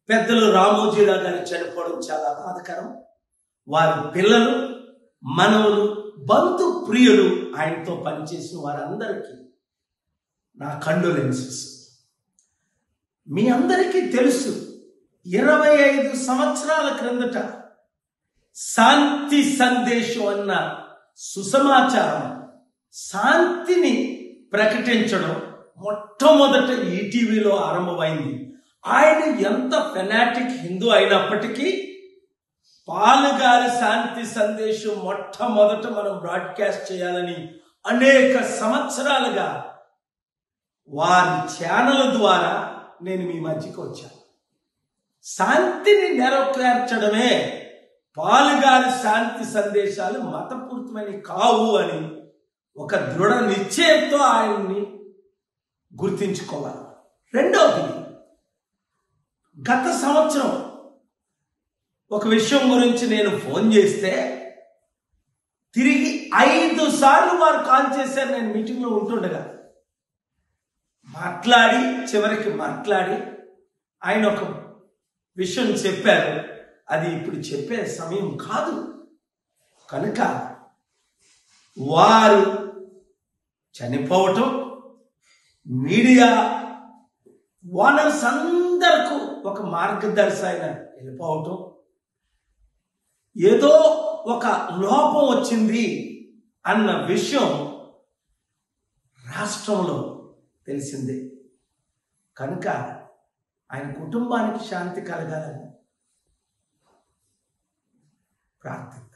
పెద్దలు రామోజీరావు గారు చనిపోవడం చాలా బాధాకరం. వారి పిల్లలు, మనవలు, బంధు ప్రియులు, ఆయనతో పనిచేసిన వారందరికీ నా కండోలెన్సెస్. మీ అందరికీ తెలుసు, 25 సంవత్సరాల క్రిందట శాంతి సందేశం అన్న సుసమాచారం, శాంతిని ప్రకటించడం మొట్టమొదట ఈటీవీలో ఆరంభమైంది. ఆయన ఎంత ఫెనాటిక్ హిందూ అయినప్పటికీ పాలుగారి శాంతి సందేశం మొట్టమొదట మనం బ్రాడ్కాస్ట్ చేయాలని అనేక సంవత్సరాలుగా వారి ఛానల్ ద్వారా నేను మీ మధ్యకి వచ్చాను. శాంతిని నెరవేర్చడమే పాలుగారి శాంతి సందేశాలు మతపూరితమైనవి కావు అని ఒక దృఢ నిశ్చయంతో ఆయన్ని గుర్తించుకోవాలి. రెండవది, గత సంవత్సరం ఒక విషయం గురించి నేను ఫోన్ చేస్తే తిరిగి 5 సార్లు వారు కాల్ చేశారు. నేను మీటింగ్లో ఉంటుండగా చివరికి మాట్లాడి ఆయన ఒక విషయం చెప్పారు. అది ఇప్పుడు చెప్పే సమయం కాదు. కనుక వారు చనిపోవటం, మీడియా ఓనర్స్ అందరికీ ఒక మార్గదర్శి ఆయన వెళ్ళిపోవటం, ఏదో ఒక లోపం వచ్చింది అన్న విషయం రాష్ట్రంలో తెలిసిందే. కనుక ఆయన కుటుంబానికి శాంతి కలగాలని ప్రార్థన.